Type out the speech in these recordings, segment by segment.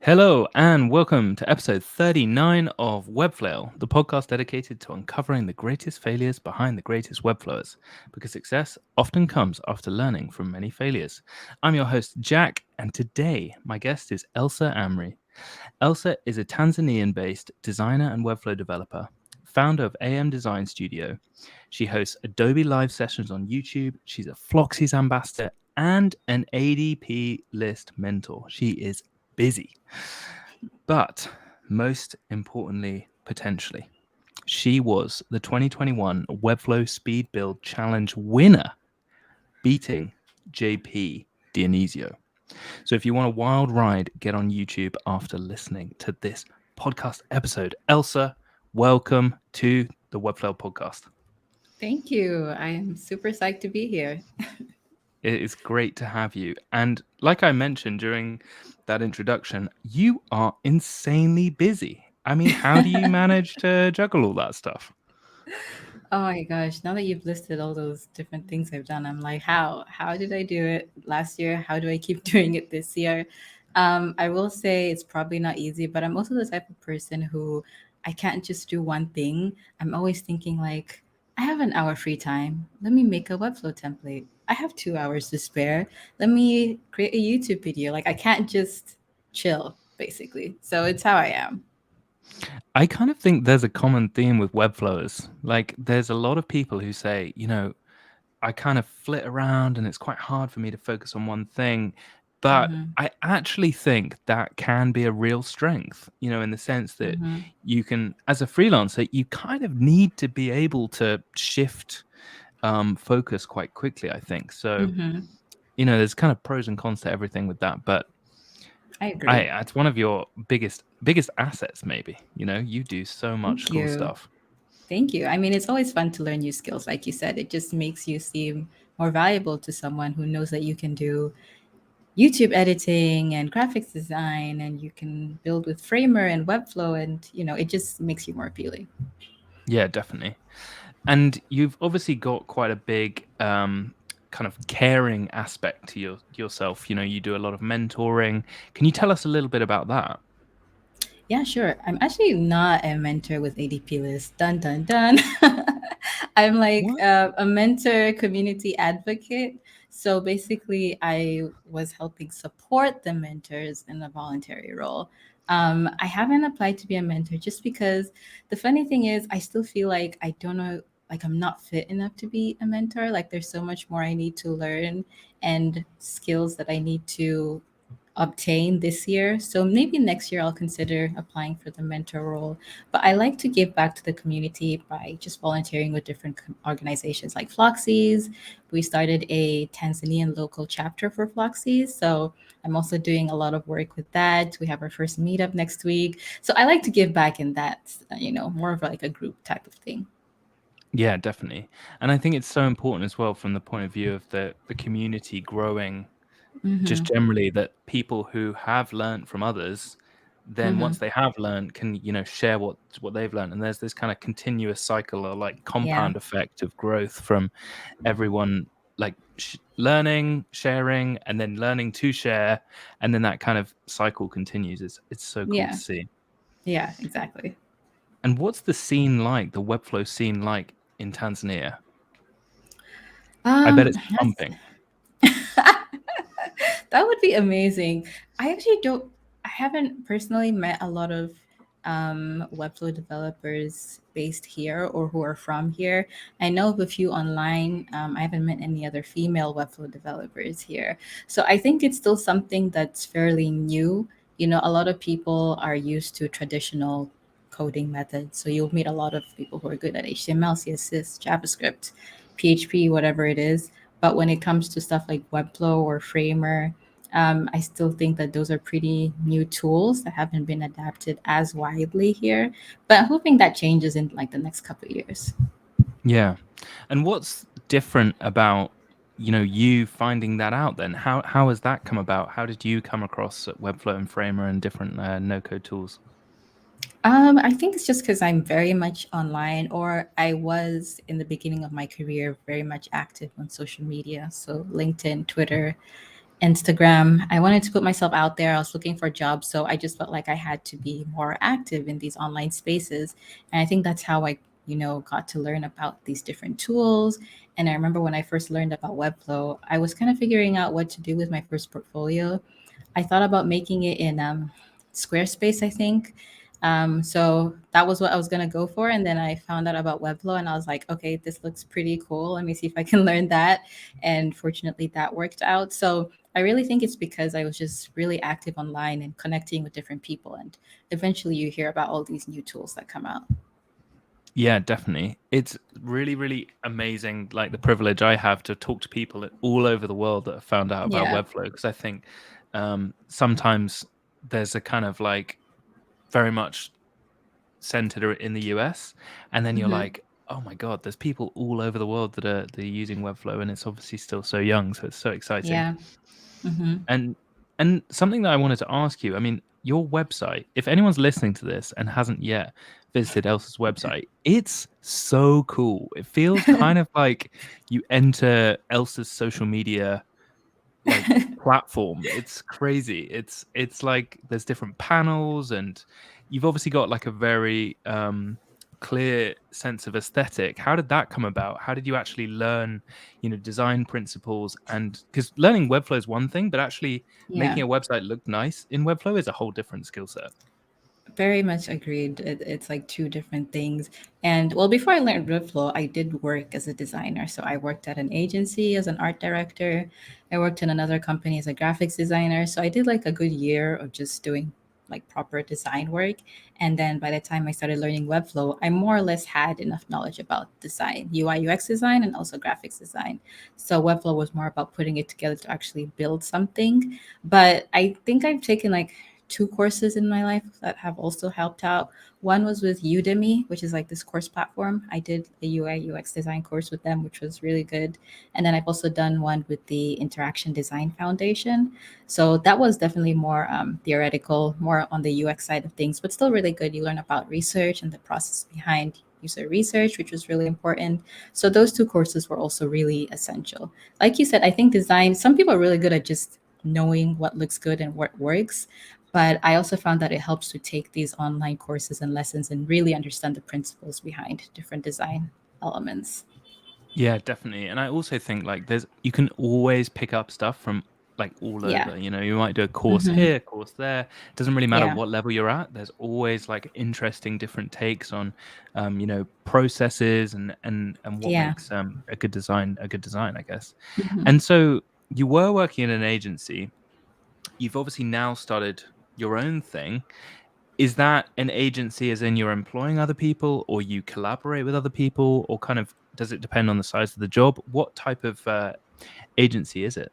Hello and welcome to episode 39 of Webflail, the podcast dedicated to uncovering the greatest failures behind the greatest Webflowers, because success often comes after learning from many failures. I'm your host, Jack, and today my guest is Elsa Amri. Elsa is a Tanzanian-based designer and Webflow developer, founder of AM Design Studio. She hosts Adobe live sessions on YouTube. She's a Floxies ambassador and an ADP list mentor. She is busy. But most importantly, potentially, she was the 2021 Webflow Speed Build Challenge winner, beating JP Dionisi. So if you want a wild ride, get on YouTube after listening to this podcast episode. Elsa, welcome to the Webflow podcast. Thank you. I am super psyched to be here. It is great to have you. And like I mentioned during that introduction, you are insanely busy. I mean, how do you manage to juggle all that stuff? Oh my gosh, now that you've listed all those different things I've done, I'm like, how? How did I do it last year? How do I keep doing it this year? I will say it's probably not easy, but I'm also the type of person who I can't just do one thing. I'm always thinking like, I have an hour free time. Let me make a Webflow template. I have 2 hours to spare. Let me create a YouTube video. Like I can't just chill, basically. So it's how I am. I kind of think there's a common theme with Webflowers. Like, there's a lot of people who say, I kind of flit around and it's quite hard for me to focus on one thing. But Mm-hmm. I actually think that can be a real strength, in the sense that Mm-hmm. you can, as a freelancer, you kind of need to be able to shift focus quite quickly, I think. So, Mm-hmm. there's kind of pros and cons to everything with that. But I agree. it's one of your biggest assets, maybe. You do so much Thank cool you. stuff. Thank you. I mean, it's always fun to learn new skills. Like you said, it just makes you seem more valuable to someone who knows that you can do YouTube editing and graphics design and you can build with Framer and Webflow and, it just makes you more appealing. Yeah, definitely. And you've obviously got quite a big kind of caring aspect to yourself. You do a lot of mentoring. Can you tell us a little bit about that? Yeah, sure. I'm actually not a mentor with ADP list. Dun dun dun. I'm like What? a mentor community advocate. So basically, I was helping support the mentors in a voluntary role. I haven't applied to be a mentor just because the funny thing is, I still feel like I don't know, like I'm not fit enough to be a mentor. Like there's so much more I need to learn and skills that I need to obtain this year. So maybe next year I'll consider applying for the mentor role. But I like to give back to the community by just volunteering with different organizations like Floxies. We started a Tanzanian local chapter for Floxies. So I'm also doing a lot of work with that. We have our first meetup next week. So I like to give back in that, more of like a group type of thing. Yeah, definitely. And I think it's so important as well from the point of view of the community growing, just Mm-hmm. generally, that people who have learned from others, then Mm-hmm. once they have learned, can share what they've learned, and there's this kind of continuous cycle or like Yeah. compound effect of growth from everyone, like learning, sharing, and then learning to share, and then that kind of cycle continues. It's so cool to Yeah. see. Yeah, exactly. And what's the scene like, the Webflow scene like in Tanzania? I bet it's That's pumping. that would be amazing. I actually don't. I haven't personally met a lot of Webflow developers based here or who are from here. I know of a few online. I haven't met any other female Webflow developers here. So I think it's still something that's fairly new. A lot of people are used to traditional coding methods. So you'll meet a lot of people who are good at HTML, CSS, JavaScript, PHP, whatever it is. But when it comes to stuff like Webflow or Framer, I still think that those are pretty new tools that haven't been adapted as widely here. But hoping that changes in like the next couple of years. Yeah. And what's different about, you finding that out then? How has that come about? How did you come across Webflow and Framer and different no-code tools? I think it's just because I'm very much online, or I was in the beginning of my career very much active on social media. So LinkedIn, Twitter, Instagram. I wanted to put myself out there. I was looking for jobs, so I just felt like I had to be more active in these online spaces. And I think that's how I, got to learn about these different tools. And I remember when I first learned about Webflow, I was kind of figuring out what to do with my first portfolio. I thought about making it in Squarespace, I think. So that was what I was gonna go for, and then I found out about Webflow, and I was like, okay, this looks pretty cool. Let me see if I can learn that. And fortunately, that worked out. So I really think it's because I was just really active online and connecting with different people, and eventually, you hear about all these new tools that come out. Yeah, definitely. It's really, really amazing, like the privilege I have to talk to people all over the world that have found out about Yeah. Webflow. Because I think sometimes there's a kind of like very much centered in the US, and then you're Hmm. like, oh my God, there's people all over the world that are using Webflow, and it's obviously still so young, so it's so exciting. Yeah. Hmm. And and something that I wanted to ask you, I mean, your website, if anyone's listening to this and hasn't yet visited Elsa's website, it's so cool. It feels kind of like you enter Elsa's social media like platform. It's crazy. It's like there's different panels, and you've obviously got like a very clear sense of aesthetic. How did that come about? How did you actually learn, design principles? And because learning Webflow is one thing, but actually Yeah. making a website look nice in Webflow is a whole different skill set. Very much agreed. It's like two different things. And well, before I learned Webflow, I did work as a designer. So I worked at an agency as an art director. I worked in another company as a graphics designer. So I did like a good year of just doing like proper design work. And then by the time I started learning Webflow, I more or less had enough knowledge about design, UI, UX design, and also graphics design. So Webflow was more about putting it together to actually build something. But I think I've taken like two courses in my life that have also helped out. One was with Udemy, which is like this course platform. I did a UI UX design course with them, which was really good. And then I've also done one with the Interaction Design Foundation. So that was definitely more theoretical, more on the UX side of things, but still really good. You learn about research and the process behind user research, which was really important. So those two courses were also really essential. Like you said, I think design, some people are really good at just knowing what looks good and what works. But I also found that it helps to take these online courses and lessons and really understand the principles behind different design elements. Yeah, definitely. And I also think like you can always pick up stuff from like all Yeah. over. You might do a course Hmm. here, a course there. It doesn't really matter Yeah. what level you're at. There's always like interesting different takes on processes and what Yeah. makes a good design, I guess. Hmm. And so you were working in an agency. You've obviously now started your own thing. Is that an agency as in you're employing other people, or you collaborate with other people, or kind of does it depend on the size of the job? What type of agency is it?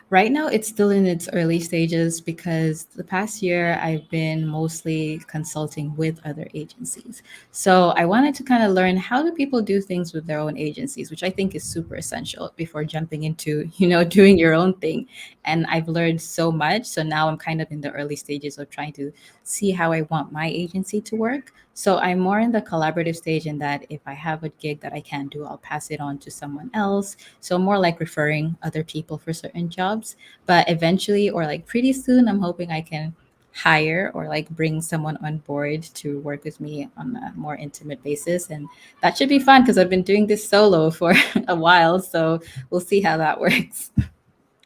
Right now, it's still in its early stages because the past year I've been mostly consulting with other agencies. So I wanted to kind of learn how do people do things with their own agencies, which I think is super essential before jumping into, doing your own thing. And I've learned so much. So now I'm kind of in the early stages of trying to see how I want my agency to work. So I'm more in the collaborative stage in that if I have a gig that I can do, I'll pass it on to someone else, so more like referring other people for certain jobs. But eventually, or like pretty soon, I'm hoping I can hire or like bring someone on board to work with me on a more intimate basis. And that should be fun because I've been doing this solo for a while. So we'll see how that works.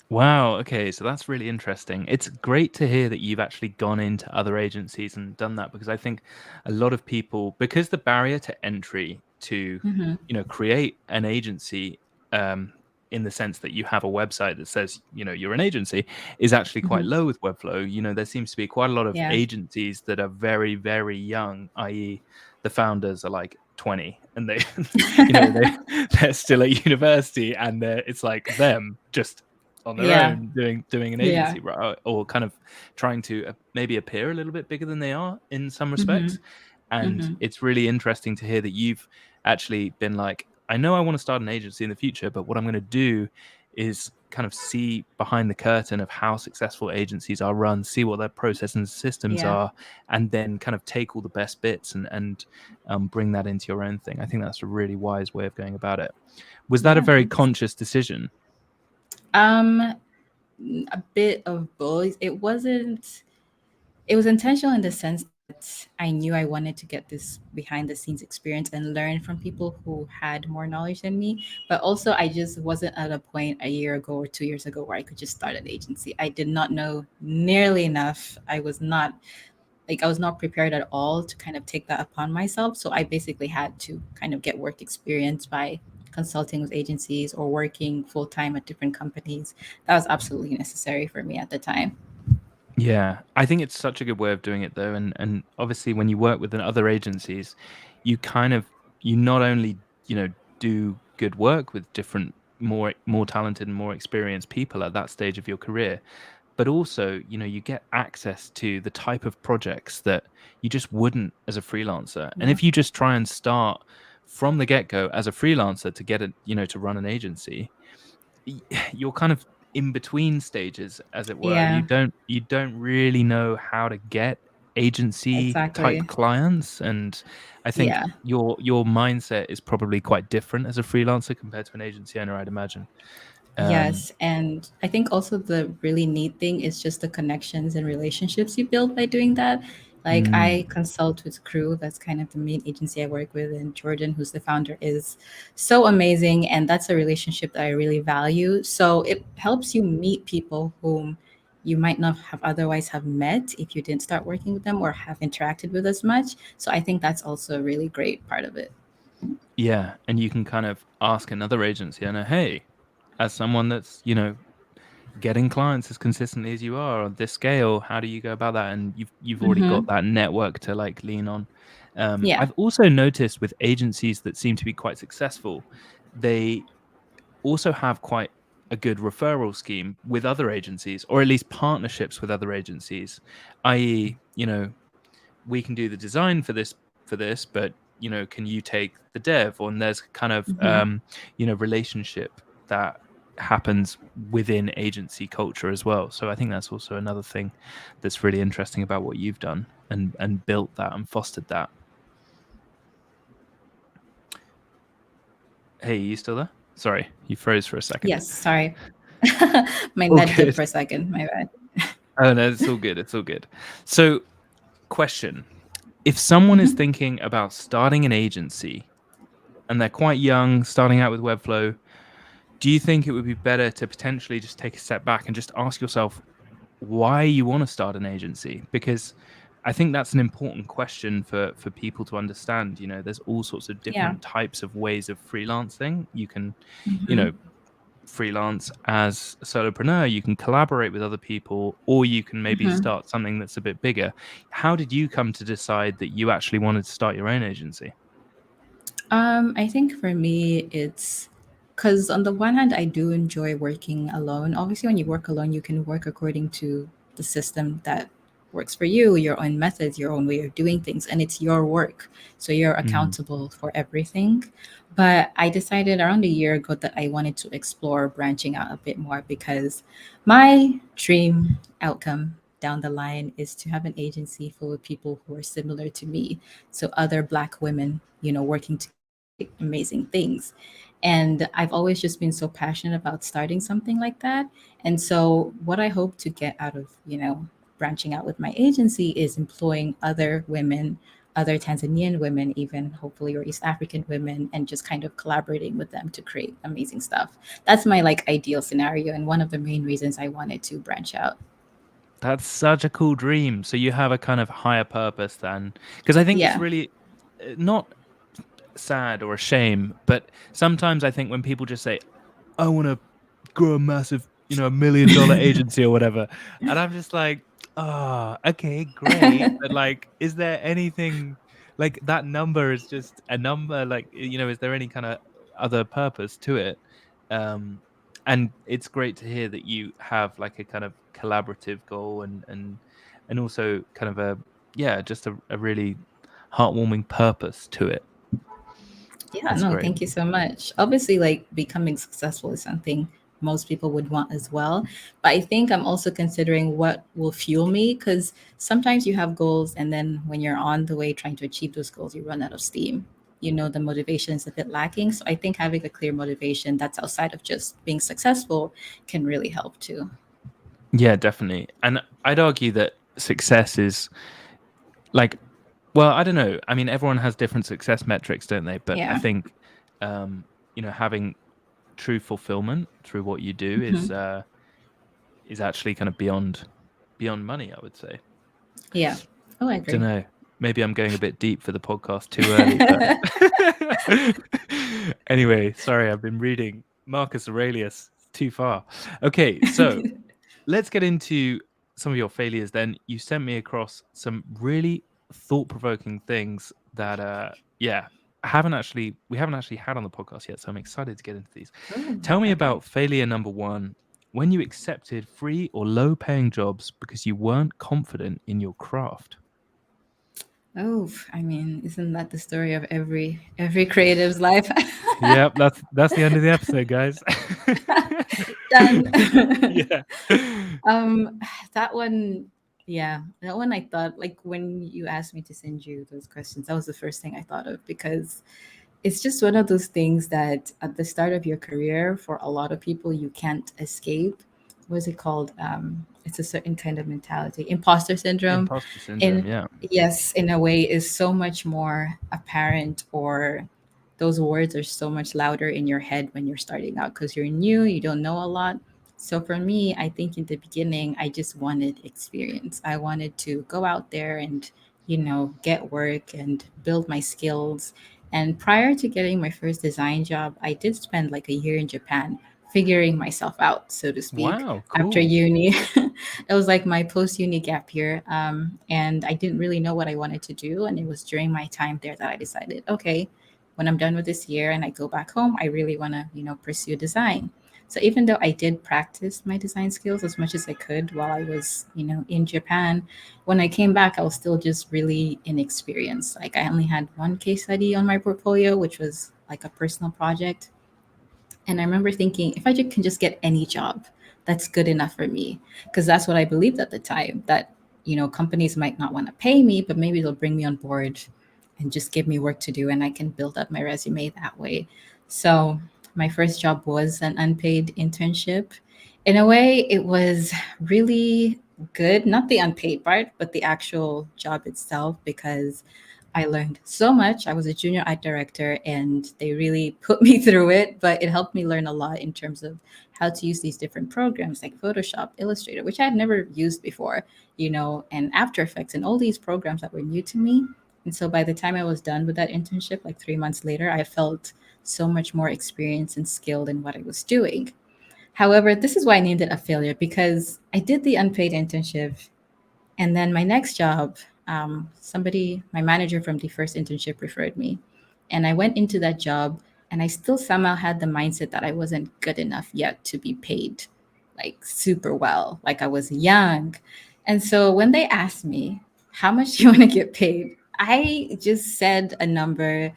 Wow. Okay. So that's really interesting. It's great to hear that you've actually gone into other agencies and done that, because I think a lot of people, because the barrier to entry to, Hmm. create an agency, um, in the sense that you have a website that says, you're an agency, is actually quite Hmm. low with Webflow. There seems to be quite a lot of Yeah. agencies that are very, very young, i.e., the founders are like 20, and they, they're still at university, and it's like them just on their Yeah. own doing an Yeah. agency, right? Or kind of trying to maybe appear a little bit bigger than they are in some Hmm. respects. And Hmm. it's really interesting to hear that you've actually been like, I know I want to start an agency in the future, but what I'm going to do is kind of see behind the curtain of how successful agencies are run, see what their process and systems Yeah. are, and then kind of take all the best bits and bring that into your own thing. I think that's a really wise way of going about it. Was that a Yeah. very Thanks. conscious decision? Um, a bit of both. It was intentional in the sense that I knew I wanted to get this behind the scenes experience and learn from people who had more knowledge than me. But also, I just wasn't at a point a year ago or 2 years ago where I could just start an agency. I did not know nearly enough. I was not prepared at all to kind of take that upon myself. So I basically had to kind of get work experience by consulting with agencies or working full time at different companies. That was absolutely necessary for me at the time. Yeah, I think it's such a good way of doing it though, and obviously when you work with other agencies, you kind of you not only, do good work with different more talented and more experienced people at that stage of your career, but also, you get access to the type of projects that you just wouldn't as a freelancer. And Yeah. if you just try and start from the get-go as a freelancer to get it, to run an agency, y- you're kind of in between stages, as it were. Yeah, You don't really know how to get agency type exactly. clients, and I think Yeah. your mindset is probably quite different as a freelancer compared to an agency owner, I'd imagine. um Yes, and I think also the really neat thing is just the connections and relationships you build by doing that. Like mm, I consult with Crew, that's kind of the main agency I work with, and Jordan, who's the founder, is so amazing, and that's a relationship that I really value. So it helps you meet people whom you might not have otherwise have met if you didn't start working with them or have interacted with as much. So I think that's also a really great part of it. yeah, and you can kind of ask another agency owner, hey, as someone that's, getting clients as consistently as you are on this scale, how do you go about that? And you've already Mm-hmm. got that network to like lean on. Yeah. I've also noticed with agencies that seem to be quite successful, they also have quite a good referral scheme with other agencies, or at least partnerships with other agencies, i.e., we can do the design for this, but can you take the dev? And there's kind of Mm-hmm. relationship that happens within agency culture as well. So I think that's also another thing that's really interesting about what you've done and built that and fostered that. Hey, you still there? Sorry, you froze for a second. Yes, sorry. My All net dipped good. for a second. My bad. Oh no, it's all good. It's all good. So, question: if someone is Mhm. thinking about starting an agency and they're quite young, starting out with Webflow, do you think it would be better to potentially just take a step back and just ask yourself why you want to start an agency? Because I think that's an important question for people to understand. There's all sorts of Yeah. different types of ways of freelancing. You can, you Hmm. know, freelance as a solopreneur, you can collaborate with other people, or you can maybe Hmm. start something that's a bit bigger. How did you come to decide that you actually wanted to start your own agency? I think for me, it's because on the one hand, I do enjoy working alone. Obviously, when you work alone, you can work according to the system that works for you, your own methods, your own way of doing things, and it's your work. So you're Mm, accountable for everything. But I decided around a year ago that I wanted to explore branching out a bit more because my dream outcome down the line is to have an agency full of people who are similar to me, so other Black women, working together to create amazing things. And I've always just been so passionate about starting something like that. And so what I hope to get out of, branching out with my agency is employing other women, other Tanzanian women, even hopefully, or East African women, and just kind of collaborating with them to create amazing stuff. That's my like ideal scenario, and one of the main reasons I wanted to branch out. that's such a cool dream. So you have a kind of higher purpose then, because I think it's Yeah. really not sad or a shame, but sometimes I think when people just say, I want to grow a massive, $1 million agency or whatever. And I'm just like, oh, okay, great. But like, is there anything like that number is just a number? Like, is there any kind of other purpose to it? Um, and it's great to hear that you have like a kind of collaborative goal and also kind of yeah, just a really heartwarming purpose to it. Yeah, That's no, great. thank you so much. Obviously, like becoming successful is something most people would want as well. But I think I'm also considering what will fuel me because sometimes you have goals, and then when you're on the way trying to achieve those goals, you run out of steam. The motivation is a bit lacking. So I think having a clear motivation that's outside of just being successful can really help too. Yeah, definitely. And I'd argue that success is like, well, I don't know. I mean, everyone has different success metrics, don't they? But I Yeah. think, having true fulfillment through what you do Mhm. is actually kind of beyond money, I would say. Yeah. Oh, I Don't agree. know. Maybe I'm going a bit deep for the podcast too early, but anyway, sorry, I've been reading Marcus Aurelius too far. Okay, so let's get into some of your failures then. You sent me across some really thought-provoking things that yeah, we haven't actually had on the podcast yet, so I'm excited to get into these. Oh, Tell me okay. about failure number 1, when you accepted free or low-paying jobs because you weren't confident in your craft. Oh, I mean, isn't that the story of every creative's life? Yep, that's the end of the episode, guys. Done. Yeah. um, that one, yeah, that one I thought like when you asked me to send you those questions, that was the first thing I thought of because it's just one of those things that at the start of your career, for a lot of people, you can't escape. What is it called? It's a certain kind of mentality, imposter syndrome. Imposter syndrome, In yeah. yes, in a way, is so much more apparent, or those words are so much louder in your head when you're starting out because you're new, you don't know a lot. So for me, I think in the beginning, I just wanted experience. I wanted to go out there and get work and build my skills. And prior to getting my first design job, I did spend like a year in Japan figuring myself out, so to speak, Wow, after cool. uni. It was like my post uni gap year. And I didn't really know what I wanted to do. And it was during my time there that I decided, okay, when I'm done with this year and I go back home, I really want to, pursue design. So even though I did practice my design skills as much as I could while I was, in Japan, when I came back, I was still just really inexperienced. Like I only had one case study on my portfolio, which was like a personal project. And I remember thinking, if can just get any job, that's good enough for me. Because that's what I believed at the time, that, companies might not want to pay me, but maybe they'll bring me on board and just give me work to do and I can build up my resume that way. So my first job was an unpaid internship. In a way, it was really good, not the unpaid part, but the actual job itself, because I learned so much. I was a junior art director and they really put me through it, but it helped me learn a lot in terms of how to use these different programs like Photoshop, Illustrator, which I had never used before, and After Effects and all these programs that were new to me. And so by the time I was done with that internship, like 3 months later, I felt so much more experienced and skilled in what I was doing. However, this is why I named it a failure because I did the unpaid internship and then my next job, my manager from the first internship referred me. And I went into that job and I still somehow had the mindset that I wasn't good enough yet to be paid like super well. Like I was young. And so when they asked me, how much do you want to get paid? I just said a number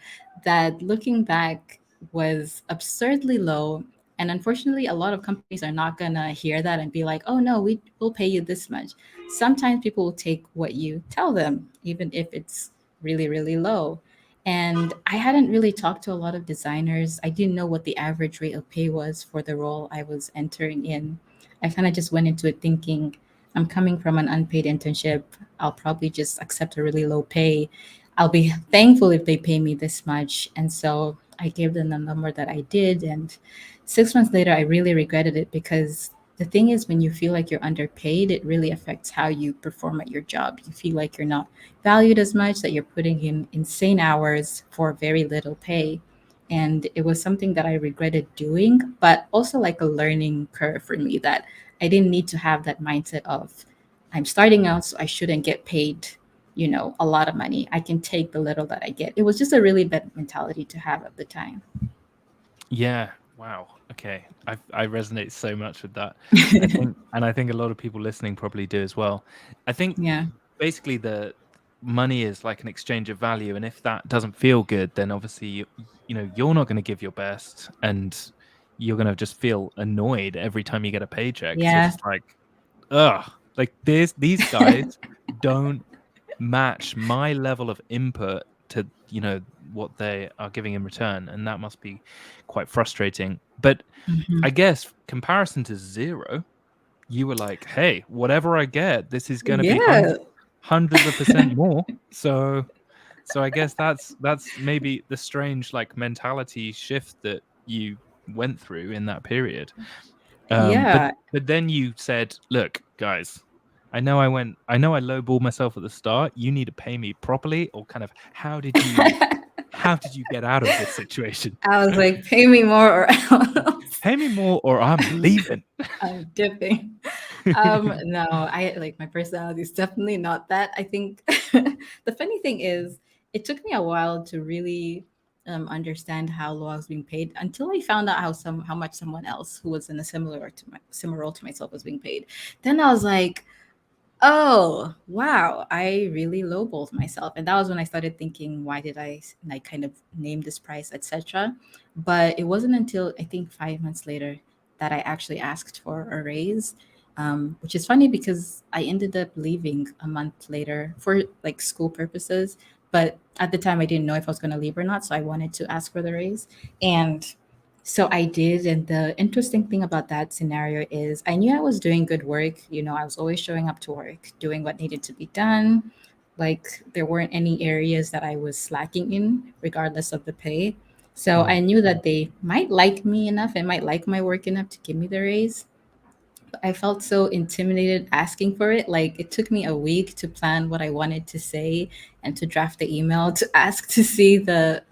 that looking back was absurdly low. And unfortunately, a lot of companies are not going to hear that and be like, oh, no, we will pay you this much. Sometimes people will take what you tell them, even if it's really, really low. And I hadn't really talked to a lot of designers. I didn't know what the average rate of pay was for the role I was entering in. I kind of just went into it thinking, I'm coming from an unpaid internship. I'll probably just accept a really low pay. I'll be thankful if they pay me this much. And so I gave them the number that I did. And 6 months later, I really regretted it because the thing is, when you feel like you're underpaid, it really affects how you perform at your job. You feel like you're not valued as much, that you're putting in insane hours for very little pay. And it was something that I regretted doing, but also like a learning curve for me, that I didn't need to have that mindset of I'm starting out, so I shouldn't get paid, a lot of money. I can take the little that I get. It was just a really bad mentality to have at the time. Yeah. Wow. Okay. I resonate so much with that. I think a lot of people listening probably do as well. I think Yeah. basically the money is like an exchange of value, and if that doesn't feel good, then obviously you're not going to give your best, and you're going to just feel annoyed every time you get a paycheck because you're Yeah. just like, ugh, like these guys don't match my level of input to what they are giving in return, and that must be quite frustrating. But Mhm. I guess comparison to zero, you were like, hey, whatever I get, this is going to be Yeah. hundreds of percent more. So I guess that's maybe the strange like mentality shift that you went through in that period. But Yeah. then you said, look, guys, I know I lowballed myself at the start. You need to pay me properly, or kind of how did you get out of this situation? I was like, pay me more or else Pay me more or I'm leaving. I'm dipping. No, I like my personality is definitely not that. I think the funny thing is, it took me a while to really understand how low I was being paid until I found out how much someone else who was in a similar role to myself was being paid. Then I was like, oh, wow. I really lowballed myself. And that was when I started thinking, why did I like kind of name this price, etc. But it wasn't until I think 5 months later that I actually asked for a raise. Which is funny because I ended up leaving a month later for like school purposes. But at the time, I didn't know if I was going to leave or not. So I wanted to ask for the raise. And so I did. And the interesting thing about that scenario is I knew I was doing good work. You know, I was always showing up to work, doing what needed to be done. Like there weren't any areas that I was slacking in, regardless of the pay. So Mm. I knew that they might like me enough and might like my work enough to give me the raise. I felt so intimidated asking for it. Like it took me a week to plan what I wanted to say and to draft the email to ask to see the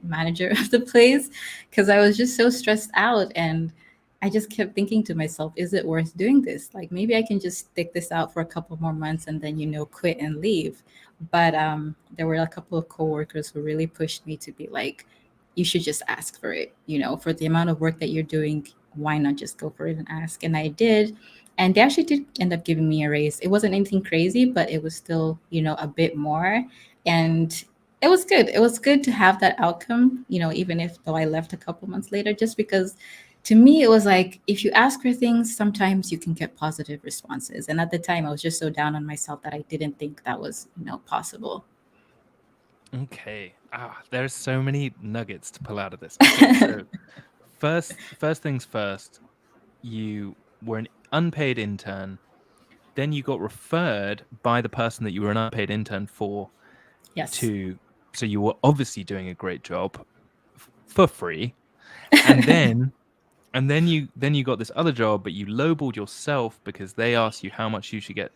manager of the place because I was just so stressed out and I just kept thinking to myself, is it worth doing this? Like maybe I can just stick this out for a couple more months and then quit and leave. But there were a couple of coworkers who really pushed me to be like, you should just ask for it. You know, for the amount of work that you're doing, why not just go for it and ask? And I did. And they actually did end up giving me a raise. It wasn't anything crazy, but it was still, a bit more. And it was good. It was good to have that outcome, even if though I left a couple months later, just because to me it was like if you ask for things, sometimes you can get positive responses. And at the time I was just so down on myself that I didn't think that was, possible. Okay. There's so many nuggets to pull out of this. Okay, so first things first, you were an unpaid intern, then you got referred by the person that you were an unpaid intern for Yes. to, so you were obviously doing a great job for free. And then you got this other job, but you lowballed yourself because they asked you how much you should get,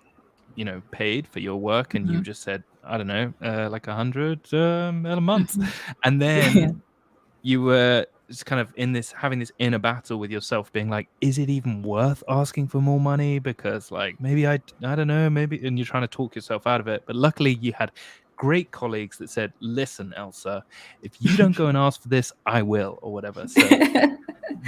paid for your work, and you Mhm. just said, I don't know, like 100 a month. Mhm. And Yeah. then you were just kind of in this having this inner battle with yourself, being like, is it even worth asking for more money? Because like maybe I don't know, maybe, and you're trying to talk yourself out of it. But luckily you had great colleagues that said, listen, Elsa, if you don't go and ask for this, I will, or whatever. So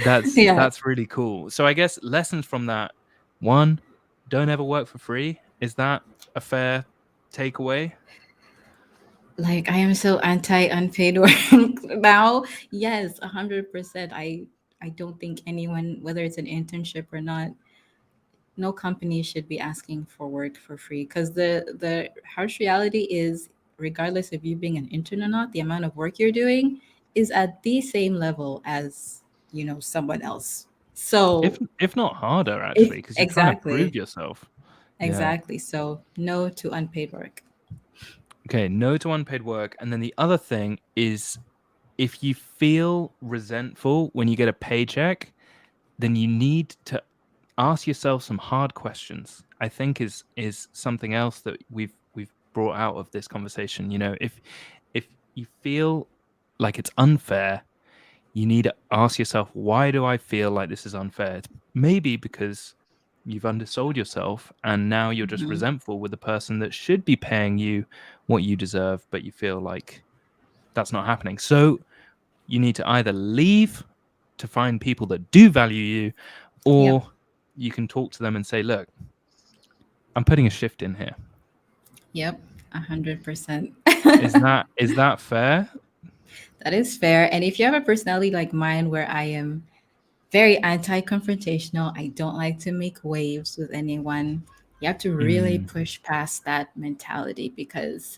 that's Yeah. that's really cool. So I guess lessons from that: one, don't ever work for free. Is that a fair takeaway? Like I am so anti unpaid work now. Yes, 100%. I don't think anyone, whether it's an internship or not, no company should be asking for work for free. Because the harsh reality is, regardless of you being an intern or not, the amount of work you're doing is at the same level as someone else. If So if not harder, if actually, because you're trying to prove exactly, yourself. Yeah. exactly. So no to unpaid work. Okay, no to unpaid work. And then the other thing is, if you feel resentful when you get a paycheck, then you need to ask yourself some hard questions. I think is something else that we've brought out of this conversation. If you feel like it's unfair, you need to ask yourself, why do I feel like this is unfair? It's maybe because you've undersold yourself and now you're just Mhm. resentful with the person that should be paying you what you deserve, but you feel like that's not happening. So you need to either leave to find people that do value you, Yep. or you can talk to them and say, look, I'm putting a shift in here. Yep. 100%. Is that fair? That is fair. And if you have a personality like mine where I am very anti-confrontational, I don't like to make waves with anyone, you have to really Mm, push past that mentality because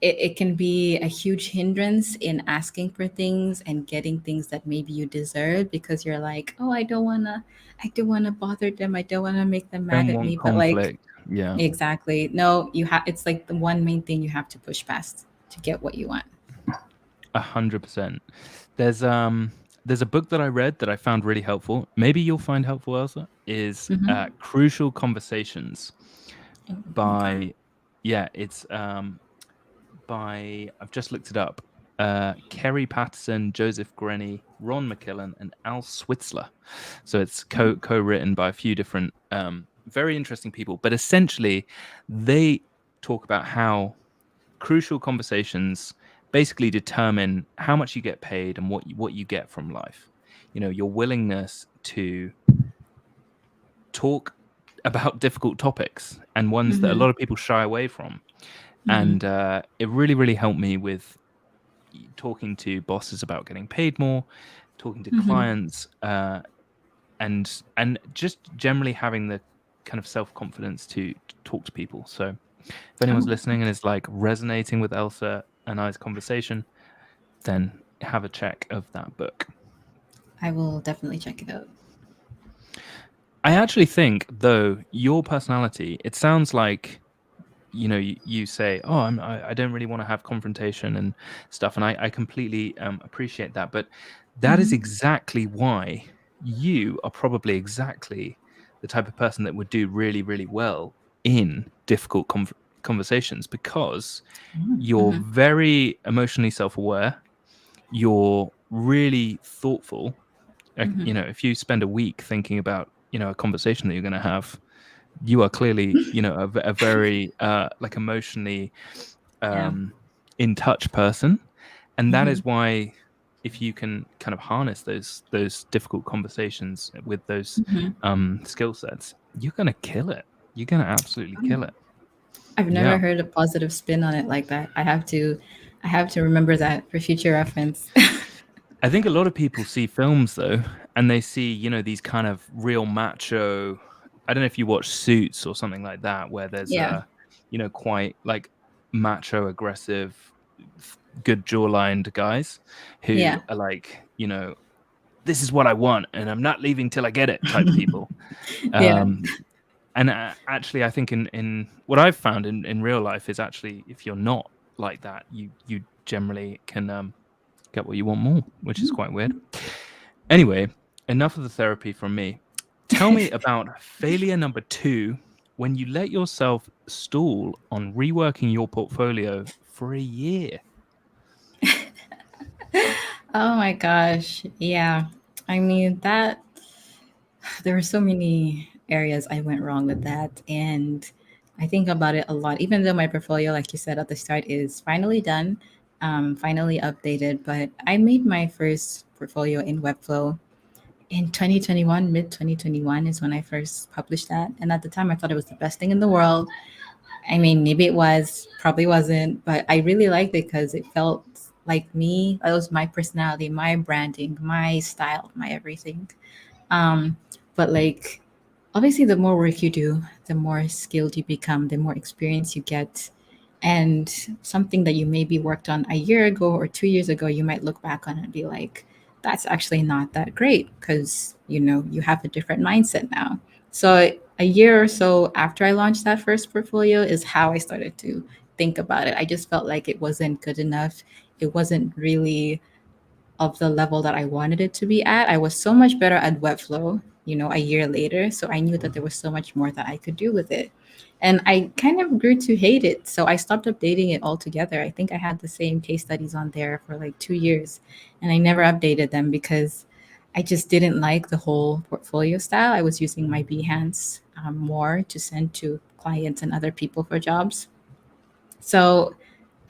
it can be a huge hindrance in asking for things and getting things that maybe you deserve, because you're like, oh, I don't want to bother them, I don't want to make them mad Don't at want me, but like, conflict. Yeah. exactly, no, you have, it's like the one main thing you have to push past to get what you want. 100%. There's there's a book that I read that I found really helpful. Maybe you'll find helpful, Elsa. Is Mm-hmm. Crucial Conversations Okay. by yeah, it's by I've just looked it up. Kerry Patterson, Joseph Grenny, Ron McKillen, and Al Switzler. So it's co-written by a few different very interesting people. But essentially, they talk about how crucial conversations basically determine how much you get paid and what you get from life. You know, your willingness to talk about difficult topics and ones that a Mm-hmm. lot of people shy away from. Mm-hmm. And it really helped me with talking to bosses about getting paid more, talking to Mm-hmm. clients, and just generally having the kind of self-confidence to talk to people. So if anyone's Oh, listening and is like resonating with Elsa and I's conversation, then have a check of that book. I will definitely check it out. I actually think, though, your personality, it sounds like, you know, you say, oh, I don't really want to have confrontation and stuff. And I completely appreciate that. But that is Mm-hmm. exactly why you are probably exactly the type of person that would do really well in difficult conversations, because you're Mm-hmm. very emotionally self-aware. You're really thoughtful. Mm-hmm. You know, if you spend a week thinking about, you know, a conversation that you're going to have, you are clearly, you know, a very like emotionally Yeah. um, in touch person, and that Mm-hmm. is why if you can kind of harness those difficult conversations with those Mm-hmm. skill sets, you're gonna kill it. You're gonna absolutely kill it. I've never Yeah. heard a positive spin on it like that. I have to remember that for future reference. I think a lot of people see films though, and they see, you know, these kind of real macho. I don't know if you watch Suits or something like that, where there's Yeah. you know, quite like macho, aggressive, good jaw-lined guys who Yeah. are like, you know, this is what I want, and I'm not leaving till I get it type people. Yeah. Um, and actually, I think in what I've found in real life is actually if you're not like that, you generally can get what you want more, which is quite weird. Anyway, enough of the therapy from me. Tell me about failure number 2, when you let yourself stall on reworking your portfolio for a year. Oh my gosh. Yeah. I mean, that there were so many areas I went wrong with that. And I think about it a lot, even though my portfolio, like you said at the start, is finally done, finally updated. But I made my first portfolio in Webflow in 2021, mid 2021 is when I first published that. And at the time, I thought it was the best thing in the world. I mean, maybe it was, probably wasn't, but I really liked it because it felt like me. That was my personality, my branding, my style, my everything. Um, but like, obviously, the more work you do, the more skilled you become, the more experience you get. And something that you maybe worked on a year ago or 2 years ago, you might look back on it and be like, that's actually not that great because, you know, you have a different mindset now. So a year or so after I launched that first portfolio is how I started to think about it. I just felt like it wasn't good enough. It wasn't really of the level that I wanted it to be at. I was so much better at Webflow, you know, a year later. So I knew that there was so much more that I could do with it. And I kind of grew to hate it. So I stopped updating it altogether. I think I had the same case studies on there for like 2 years and I never updated them because I just didn't like the whole portfolio style. I was using my Behance more to send to clients and other people for jobs. So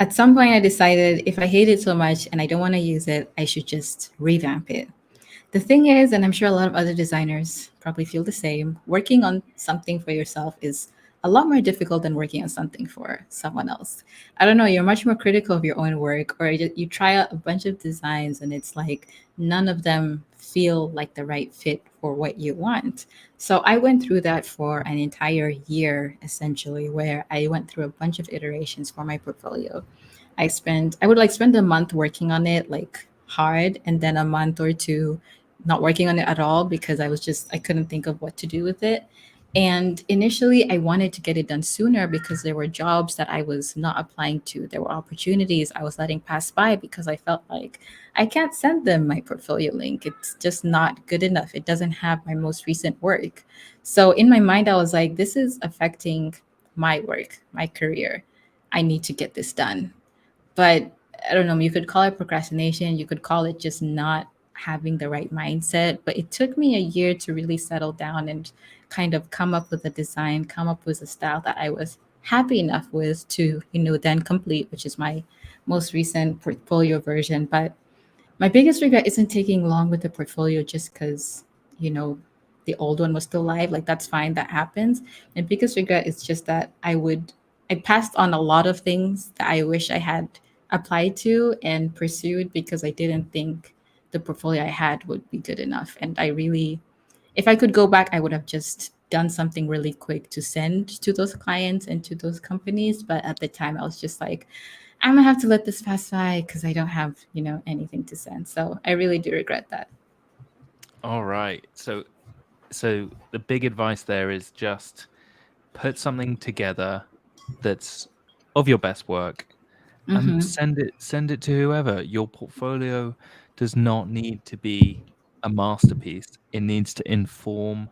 at some point, I decided if I hate it so much and I don't want to use it, I should just revamp it. The thing is, and I'm sure a lot of other designers probably feel the same, working on something for yourself is a lot more difficult than working on something for someone else. I don't know, you're much more critical of your own work, or you try out a bunch of designs and it's like none of them feel like the right fit for what you want. So I went through that for an entire year, essentially, where I went through a bunch of iterations for my portfolio. I would like spend a month working on it like hard, and then a month or two not working on it at all because I couldn't think of what to do with it. And initially I wanted to get it done sooner because there were jobs that I was not applying to. There were opportunities I was letting pass by because I felt like I can't send them my portfolio link. It's just not good enough. It doesn't have my most recent work. So in my mind I was like, this is affecting my work, my career. I need to get this done. But I don't know, you could call it procrastination, you could call it just not having the right mindset. But it took me a year to really settle down and kind of come up with a design, come up with a style that I was happy enough with to, then complete, which is my most recent portfolio version. But my biggest regret isn't taking long with the portfolio just because, you know, the old one was still live. Like, that's fine, that happens. My biggest regret is just that I passed on a lot of things that I wish I had applied to and pursued because I didn't think the portfolio I had would be good enough. And I really, if I could go back, I would have just done something really quick to send to those clients and to those companies. But at the time, I was just like, I'm gonna have to let this pass by because I don't have, anything to send. So I really do regret that. All right. So the big advice there is just put something together that's of your best work and Mm-hmm. send it to whoever. Your portfolio does not need to be a masterpiece. It needs to inform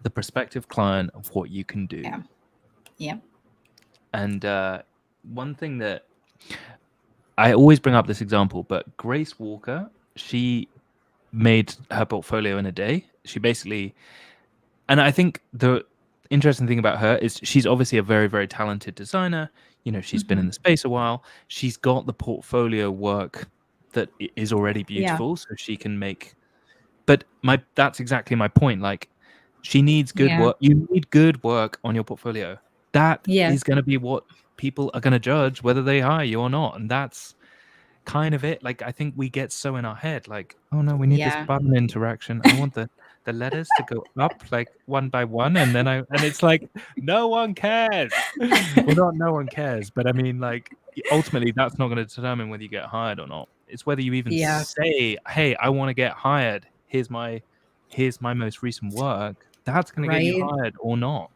the prospective client of what you can do. Yeah. Yeah. And one thing that I always bring up this example, but Grace Walker, she made her portfolio in a day. She basically, and I think the interesting thing about her is she's obviously a very, very talented designer. She's been Mm-hmm. in the space a while. She's got the portfolio work that is already Yeah. beautiful, so she can make. But that's exactly my point. Like, she needs good Yeah. work. You need good work on your portfolio. That Yes. is going to be what people are going to judge whether they hire you or not, and that's kind of it. Like, I think we get so in our head, like, oh no, we need this Yeah. button interaction. I want the letters to go up like one by one, and then and it's like no one cares. Well, not no one cares, but I mean, like, ultimately, that's not going to determine whether you get hired or not. It's whether you even Yeah. say, "Hey, I want to get hired. Here's my most recent work." That's going to get you Right. hired or not.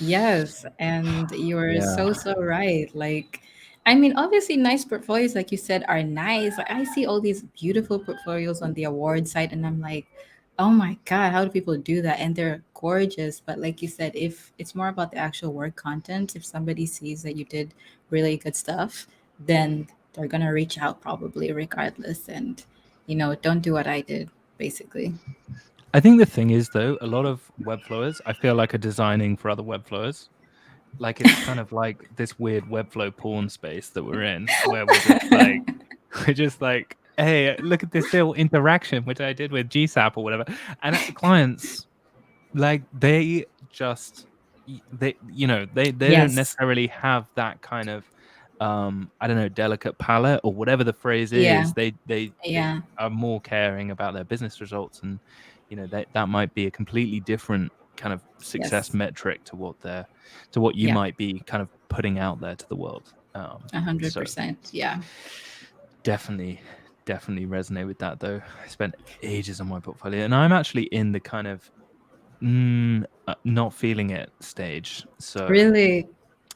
Yes, and you're Yeah. so right. Like, I mean, obviously, nice portfolios, like you said, are nice. Like, I see all these beautiful portfolios on the award site, and I'm like, oh my God, how do people do that? And they're gorgeous. But like you said, if it's more about the actual work content, if somebody sees that you did really good stuff, then they're gonna reach out probably regardless. And, don't do what I did, basically. I think the thing is, though, a lot of Webflowers, I feel like, are designing for other Webflowers. Like, it's kind of like this weird Webflow porn space that we're in, where we're just like, we're just like, hey, look at this little interaction which I did with GSAP or whatever. And clients, like, they just they don't Yes. necessarily have that kind of I don't know, delicate palate or whatever the phrase Yeah. is. They Yeah. are more caring about their business results, and that might be a completely different kind of success Yes. metric to what you Yeah. might be kind of putting out there to the world. A hundred So percent. Yeah. definitely definitely resonate with that, though. I spent ages on my portfolio, and I'm actually in the kind of not feeling it stage. So, Really.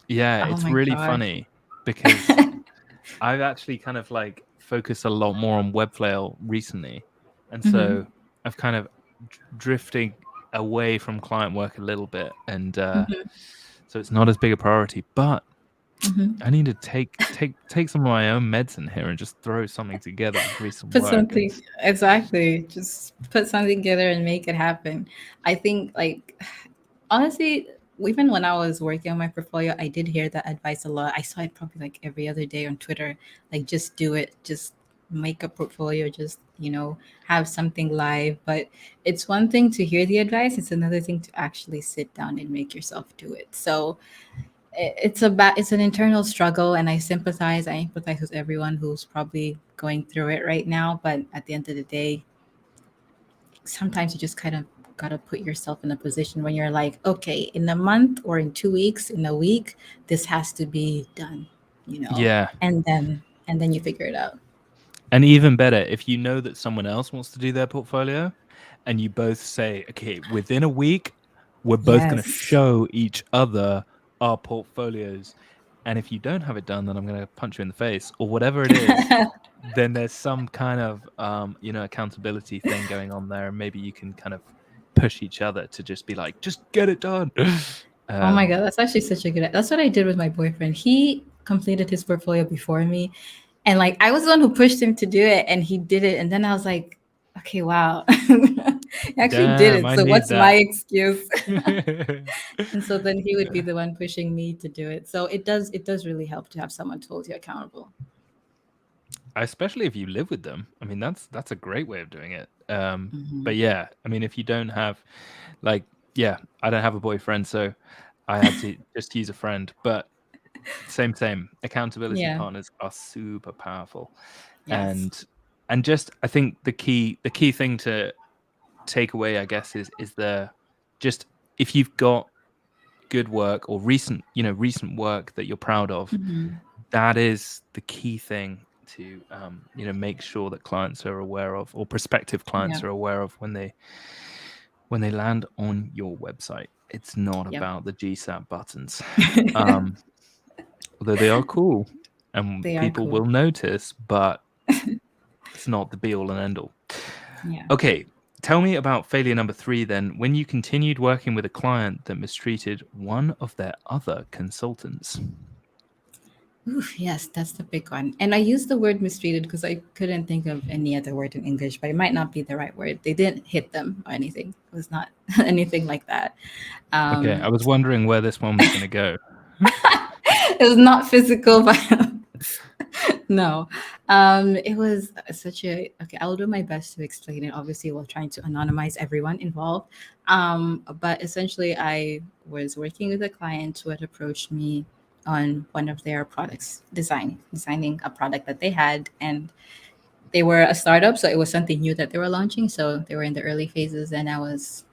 yeah, Oh it's my really gosh. funny because I've actually kind of like focused a lot more on Webflail recently. And Hmm. so I've kind of drifting away from client work a little bit. And Hmm. so it's not as big a priority, but Hmm. I need to take some of my own medicine here and just throw something together with recent Put work. And something, exactly. Just put something together and make it happen. I think, like, honestly, even when I was working on my portfolio, I did hear that advice a lot. I saw it probably like every other day on Twitter. Like, just do it. Just make a portfolio. Just, have something live. But it's one thing to hear the advice. It's another thing to actually sit down and make yourself do it. So it's an internal struggle, and I empathize with everyone who's probably going through it right now. But at the end of the day, sometimes you just kind of got to put yourself in a position when you're like, okay, in a month or in 2 weeks, in a week, this has to be done, you know, Yeah. and then you figure it out. And even better, if you know that someone else wants to do their portfolio and you both say, okay, within a week, we're both going to Yes. show each other our portfolios. And if you don't have it done, then I'm going to punch you in the face or whatever it is. Then there's some kind of, accountability thing going on there. And maybe you can kind of push each other to just be like, just get it done. Oh my um, God, that's actually such a good. That's what I did with my boyfriend. He completed his portfolio before me, and like I was the one who pushed him to do it, and he did it. And then I was like, okay, wow, he actually did damn, it. I So need what's my that. excuse? And so then he would be the one pushing me to do it. So it does really help to have someone to hold you accountable. Especially if you live with them. I mean, that's a great way of doing it. Hmm. But yeah, I mean, if you don't have, like, yeah, I don't have a boyfriend, so I had to just use a friend. But same. Accountability Yeah. partners are super powerful, Yes. and just I think the key thing to take away, I guess, is the just if you've got good work or recent work that you're proud of, Hmm. that is the key thing to make sure that clients are aware of, or prospective Yeah. clients are aware of, when they land on your website. It's not Yep. about the GSAP buttons, um, although they are cool and They are people cool. will notice, but it's not the be all and end all. Yeah. Okay, tell me about failure number 3 then. When you continued working with a client that mistreated one of their other consultants. Oof, yes, that's the big one. And I used the word mistreated because I couldn't think of any other word in English, but it might not be the right word. They didn't hit them or anything. It was not anything like that. Okay, I Um, was wondering where this one was going to go. it was not physical violence. No. It was such a okay, I'll do my best to explain it. Obviously, while trying to anonymize everyone involved. But essentially I was working with a client who had approached me on one of their products, designing a product that they had, and they were a startup, so it was something new that they were launching. So they were in the early phases, and I was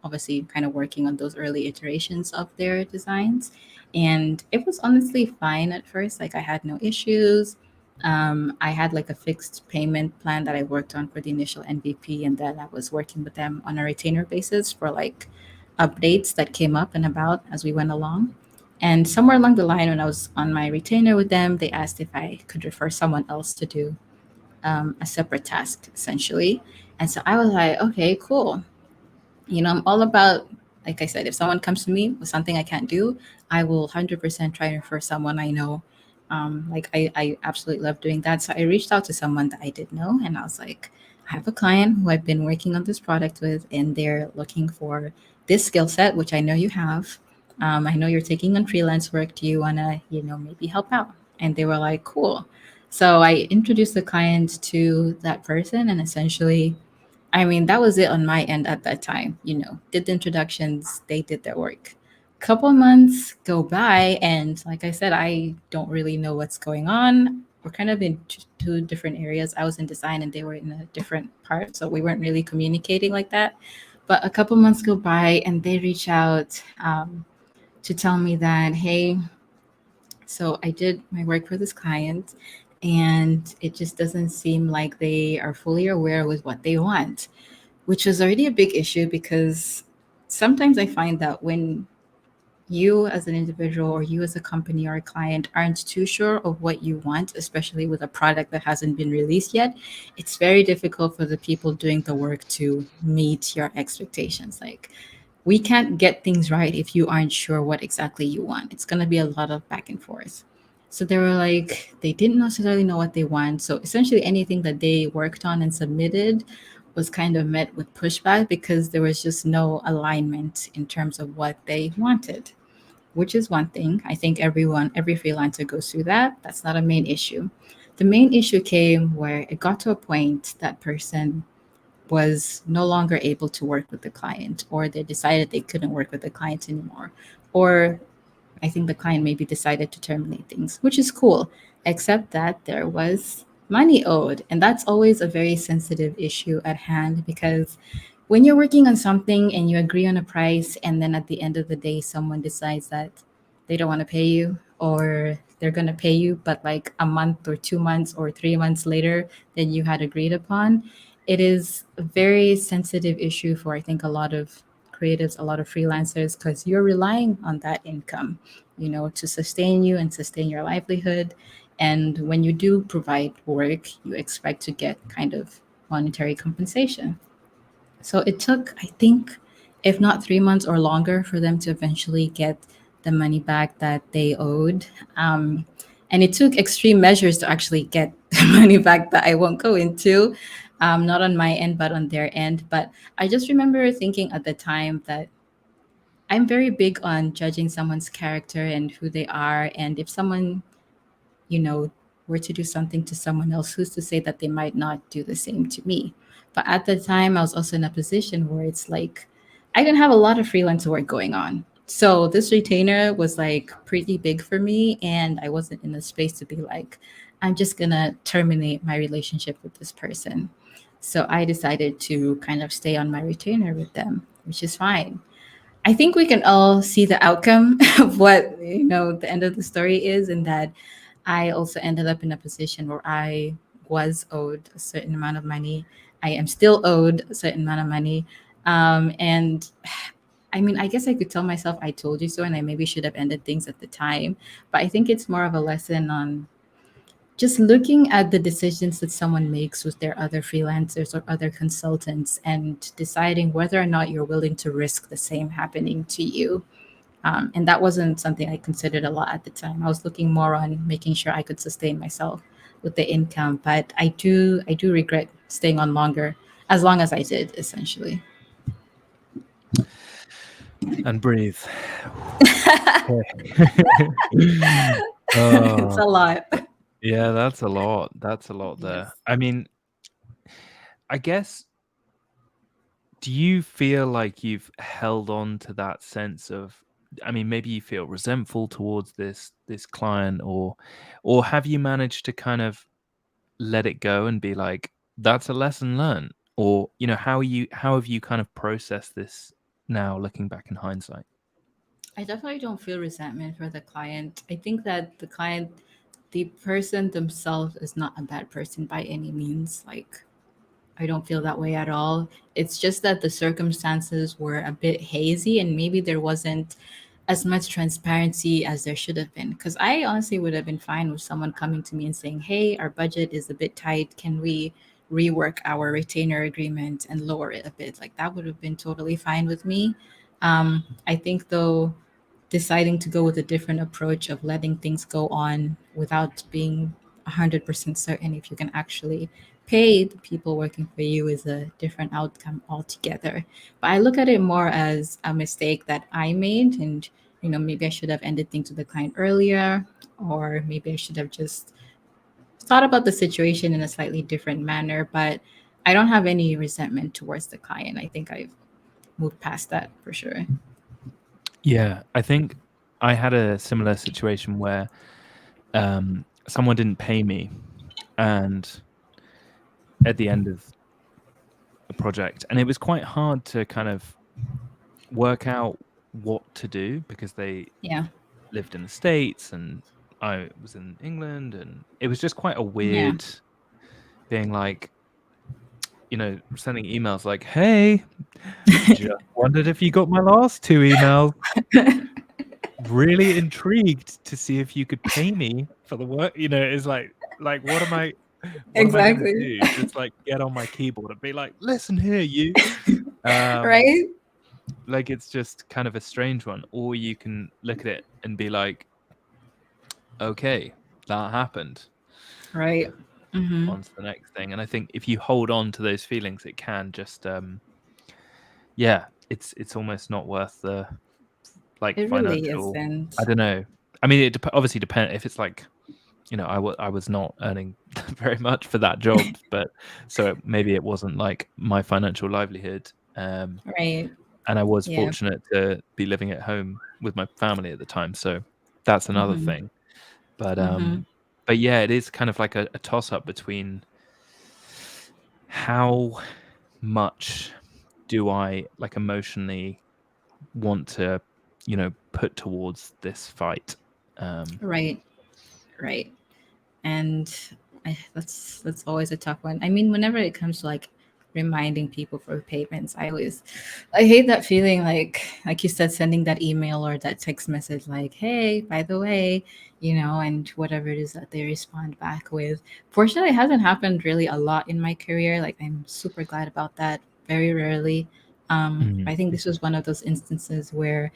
obviously kind of working on those early iterations of their designs. And it was honestly fine at first. Like I had no issues. I had like a fixed payment plan that I worked on for the initial MVP, and then I was working with them on a retainer basis for like updates that came up and about as we went along. And somewhere along the line, when I was on my retainer with them, they asked if I could refer someone else to do a separate task, essentially. And so I was like, okay, cool. I'm all about, like I said, if someone comes to me with something I can't do, I will 100% try to refer someone I know. Like I absolutely love doing that. So I reached out to someone that I did know, and I was like, I have a client who I've been working on this product with, and they're looking for this skill set, which I know you have. I know you're taking on freelance work. Do you want to, maybe help out? And they were like, cool. So I introduced the client to that person, and essentially I mean, that was it on my end at that time. Did the introductions, they did their work. Couple months go by, and like I said, I don't really know what's going on. We're kind of in two different areas. I was in design, and they were in a different part, so we weren't really communicating like that. But a couple months go by, and they reach out to tell me that, hey, so I did my work for this client, and it just doesn't seem like they are fully aware with what they want, which was already a big issue because sometimes I find that when you as an individual or you as a company or a client aren't too sure of what you want, especially with a product that hasn't been released yet, it's very difficult for the people doing the work to meet your expectations. Like, we can't get things right if you aren't sure what exactly you want. It's going to be a lot of back and forth. So they were like, they didn't necessarily know what they want. So essentially, anything that they worked on and submitted was kind of met with pushback because there was just no alignment in terms of what they wanted, which is one thing. I think every freelancer goes through that. That's not a main issue. The main issue came where it got to a point that person was no longer able to work with the client, or they decided they couldn't work with the client anymore, or I think the client maybe decided to terminate things, which is cool, except that there was money owed. And that's always a very sensitive issue at hand because when you're working on something and you agree on a price, and then at the end of the day someone decides that they don't want to pay you, or they're going to pay you but like a month or 2 months or 3 months later than you had agreed upon, it is a very sensitive issue for, I think, a lot of creatives, a lot of freelancers, because you're relying on that income, to sustain you and sustain your livelihood. And when you do provide work, you expect to get kind of monetary compensation. So it took, I think, if not 3 months or longer, for them to eventually get the money back that they owed. Um, and it took extreme measures to actually get the money back that I won't go into, not on my end, but on their end. But I just remember thinking at the time that I'm very big on judging someone's character and who they are. And if someone, you know, were to do something to someone else, who's to say that they might not do the same to me? But at the time, I was also in a position where it's like I didn't have a lot of freelance work going on. So this retainer was like pretty big for me, and I wasn't in a space to be like, I'm just gonna terminate my relationship with this person. So I decided to kind of stay on my retainer with them, which is fine. I think we can all see the outcome of what, the end of the story is, and that I also ended up in a position where I was owed a certain amount of money. I am still owed a certain amount of money. And I mean, I guess I could tell myself I told you so, and I maybe should have ended things at the time. But I think it's more of a lesson on just looking at the decisions that someone makes with their other freelancers or other consultants, and deciding whether or not you're willing to risk the same happening to you. And that wasn't something I considered a lot at the time. I was looking more on making sure I could sustain myself with the income. But I do regret staying on longer, as long as I did, essentially. And breathe. It's Oh, a lot. yeah, that's a lot. That's a lot there. Yes. I mean, I guess, do you feel like you've held on to that sense of, I mean, maybe you feel resentful towards this client, or have you managed to kind of let it go and be like, that's a lesson learned? Or, how have you kind of processed this now looking back in hindsight? I definitely don't feel resentment for the client. I think that the person themselves is not a bad person by any means. Like, I don't feel that way at all. It's just that the circumstances were a bit hazy, and maybe there wasn't as much transparency as there should have been. Because I honestly would have been fine with someone coming to me and saying, hey, our budget is a bit tight. Can we rework our retainer agreement and lower it a bit? Like, that would have been totally fine with me. I think, though, deciding to go with a different approach of letting things go on without being 100% certain if you can actually pay the people working for you is a different outcome altogether. But I look at it more as a mistake that I made, and maybe I should have ended things with the client earlier, or maybe I should have just thought about the situation in a slightly different manner. But I don't have any resentment towards the client. I think I've moved past that for sure. Yeah, I think I had a similar situation where someone didn't pay me, and at the end of a project, and it was quite hard to kind of work out what to do because they Yeah. lived in the States and I was in England, and it was just quite a Yeah. weird being like, sending emails like, "Hey, just wondered if you got my last two emails. Really intrigued to see if you could pay me for the work." It's like what am I gonna Exactly. do? Just like get on my keyboard and be like, "Listen here, you." Um, Right? like it's just kind of a strange one. Or you can look at it and be like, "Okay, that happened. Right. Hmm. On to the next thing." And I think if you hold on to those feelings, it can just yeah, it's almost not worth the, like, It really financial, I isn't. don't know. I mean, it obviously depends if it's like, I was not earning very much for that job, but so maybe it wasn't like my financial livelihood, Right. and I was Yeah. fortunate to be living at home with my family at the time, so that's another Hmm. thing. But, Hmm. yeah, it is kind of like a toss-up between how much do I like emotionally want to, put towards this fight? Right, right. And that's always a tough one. I mean, whenever it comes to like reminding people for payments, I hate that feeling, like you said, sending that email or that text message like, hey, by the way, and whatever it is that they respond back with. Fortunately, it hasn't happened really a lot in my career. Like, I'm super glad about that. Very rarely. Mm. I think this was one of those instances where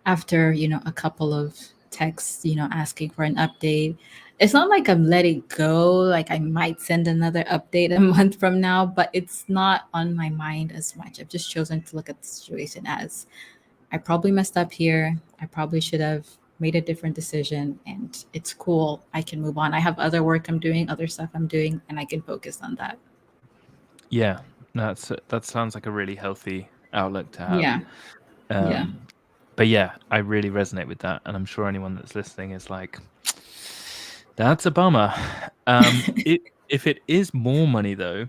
after a couple of texts asking for an update, it's not like I'm letting go, like I might send another update a month from now, but it's not on my mind as much. I've just chosen to look at the situation as, I probably messed up here, I probably should have made a different decision, and it's cool, I can move on. I have other work I'm doing, other stuff I'm doing, and I can focus on that. Yeah, that sounds like a really healthy outlook to have. Yeah. Yeah. Um, but yeah, I really resonate with that, and I'm sure anyone that's listening is like, that's a bummer. If it is more money though,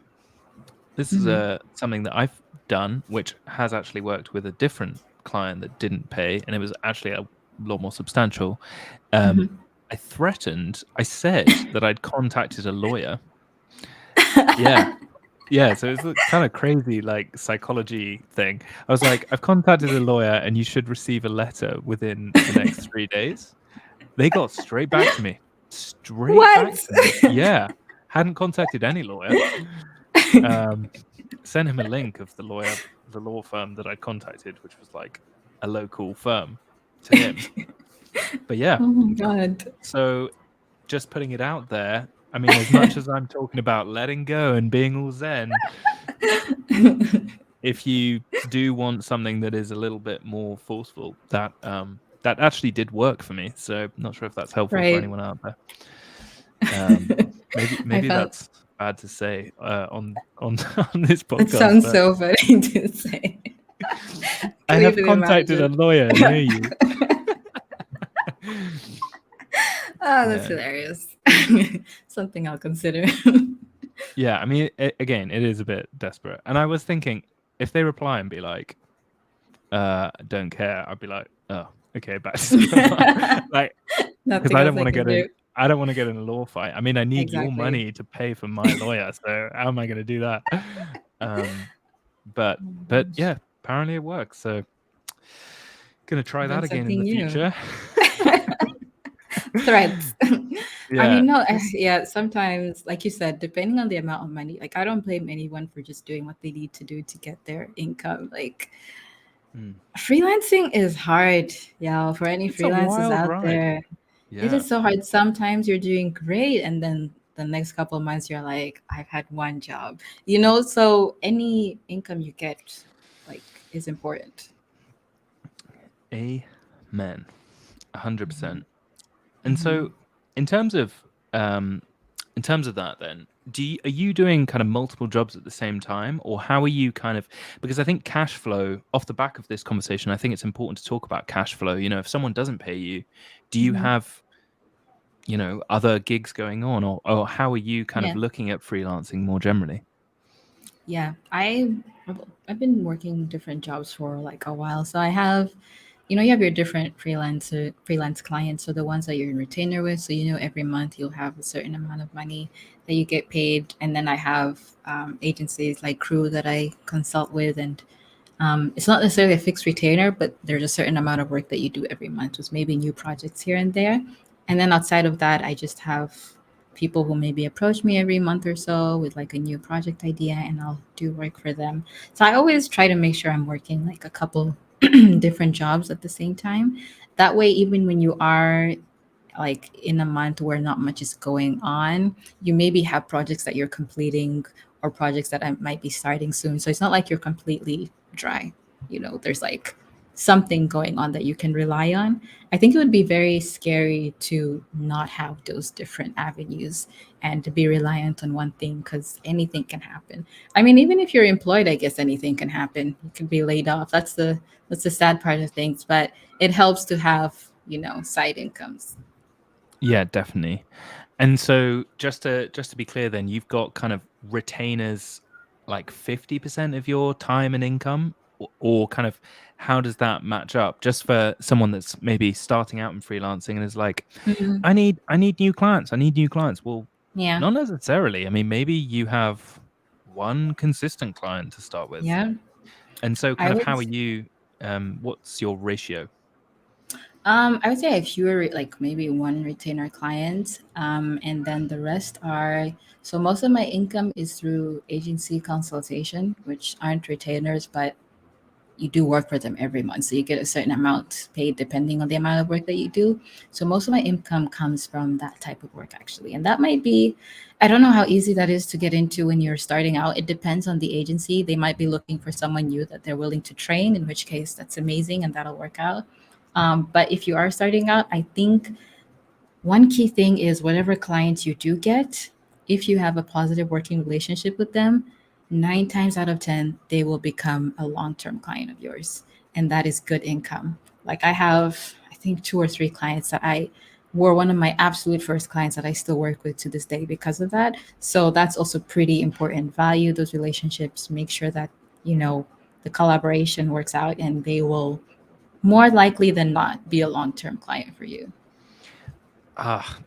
this is Hmm. something that I've done, which has actually worked with a different client that didn't pay, and it was actually a lot more substantial. Um, Hmm. I said that I'd contacted a lawyer. Yeah. Yeah, so it's a kind of crazy like psychology thing. I was like, I've contacted a lawyer and you should receive a letter within the next 3 days. They got straight back to me. Straight back What? to me. Yeah. Hadn't contacted any lawyer. Um, Sent him a link of the law firm that I contacted, which was like a local firm to him. But yeah, Oh my god. so just putting it out there. I mean, as much as I'm talking about letting go and being all zen, if you do want something that is a little bit more forceful, that actually did work for me. So not sure if that's helpful for Right. anyone out there. Um, maybe I maybe felt that's bad to say on on this it podcast, sounds but so funny to say. I Can have even contacted a imagine. lawyer near you. Oh, that's Yeah, hilarious. Something I'll consider. yeah. I mean, again, it is a bit desperate, and I was thinking if they reply and be like, don't care, I'd be like, oh, okay, back to square one. Like, because Nothing else I can do. I don't want to get in a law fight. I mean, I need your Exactly. money to pay for my lawyer, so how am I going to do that? Um, but Oh my but gosh. yeah, apparently it works. So gonna try that Learn again in something the new. future. Threads. I Yeah, mean, no, this. yeah, sometimes, like you said, depending on the amount of money, like I don't blame anyone for just doing what they need to do to get their income. Like, Mm. freelancing is hard, yeah, for any It's a freelancers wild out ride. there. It Yeah. is so hard. Sometimes you're doing great, and then the next couple of months you're like, I've had one job, so any income you get, like, is important. Amen. 100%. And Hmm. so, in terms of um, in terms of that, then, are you doing kind of multiple jobs at the same time, or how are you kind of? Because I think cash flow, off the back of this conversation, I think it's important to talk about cash flow. If someone doesn't pay you, do you Hmm. have other gigs going on, or how are you kind of Yeah. looking at freelancing more generally? Yeah, I've been working different jobs for like a while. So I have, you have your different freelance clients. So the ones that you're in retainer with. So every month you'll have a certain amount of money that you get paid. And then I have agencies like Crew that I consult with, and it's not necessarily a fixed retainer, but there's a certain amount of work that you do every month with maybe new projects here and there. And then outside of that, I just have people who maybe approach me every month or so with like a new project idea, and I'll do work for them. So I always try to make sure I'm working like a couple different jobs at the same time. That way, even when you are like in a month where not much is going on, you maybe have projects that you're completing or projects that I might be starting soon. So it's not like you're completely dry. There's like something going on that you can rely on. I think it would be very scary to not have those different avenues and to be reliant on one thing, because anything can happen. I mean, even if you're employed, I guess anything can happen. You can be laid off. That's the sad part of things, but it helps to have, side incomes. Yeah, definitely. And so, just to be clear, then you've got kind of retainers like 50% of your time and income, or kind of how does that match up, just for someone that's maybe starting out in freelancing and is like, Mhm. I need new clients, I need new clients. Well, Yeah. not necessarily. I mean, maybe you have one consistent client to start with. Yeah. And so I kind of would how are you, what's your ratio? I would say I have fewer, like maybe one retainer client, and then the rest are, so most of my income is through agency consultation, which aren't retainers, but you do work for them every month. So you get a certain amount paid depending on the amount of work that you do. So most of my income comes from that type of work actually. And that might be, I don't know how easy that is to get into when you're starting out. It depends on the agency. They might be looking for someone new that they're willing to train, in which case that's amazing and that'll work out. But if you are starting out, I think one key thing is whatever clients you do get, if you have a positive working relationship with them, 9 times out of 10, they will become a long term client of yours. And that is good income. Like I have, I think, two or three clients that I were one of my absolute first clients that I still work with to this day because of that. So that's also pretty important. Value those relationships, make sure that, you know, the collaboration works out and they will more likely than not be a long term client for you. Ah,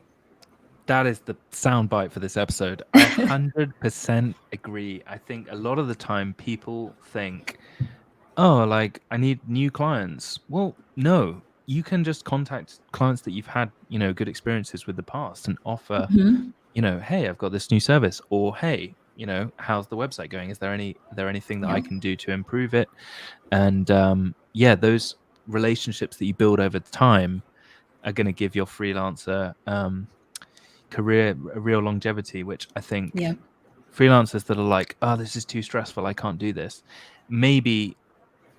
that is the soundbite for this episode. I 100% agree. I think a lot of the time people think, oh, like I need new clients. Well, no, you can just contact clients that you've had, good experiences with the past and offer, Mhm. hey, I've got this new service, or hey, how's the website going? Is there anything that I Yeah. can do to improve it? And yeah, those relationships that you build over time are going to give your freelancer career a real longevity, which I Yeah. think freelancers that are like, oh, this is too stressful, I can't do this. Maybe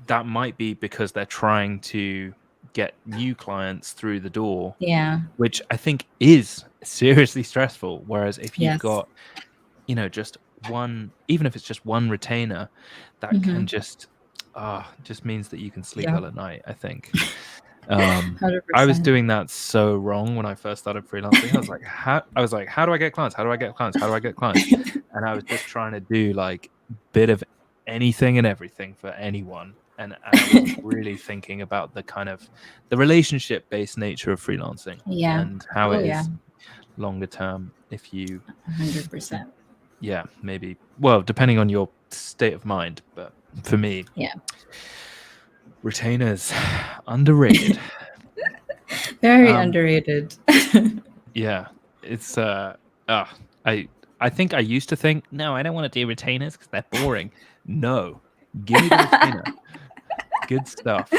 that might be because they're trying to get new clients through the door, Yeah. which I think is seriously stressful. Whereas if you've Yes. got, just one, even if it's just one retainer, that can Mhm. just means that you can sleep Yeah. well at night, I think. Um, I was 100%. doing that so wrong when I first started freelancing. How do I get clients? How do I get clients? How do I get clients? And I was just trying to do like bit of anything and everything for anyone. And I wasn't really thinking about the kind of the relationship based nature of freelancing Yeah. and how Oh it yeah. is longer term if you, 100%. yeah, maybe, well, depending on your state of mind. But for me, Yeah. retainers underrated. Very Um, underrated. Yeah, it's uh I I think I used to think, no, I don't want to do retainers because they're boring. No, give me the retainer. Good stuff.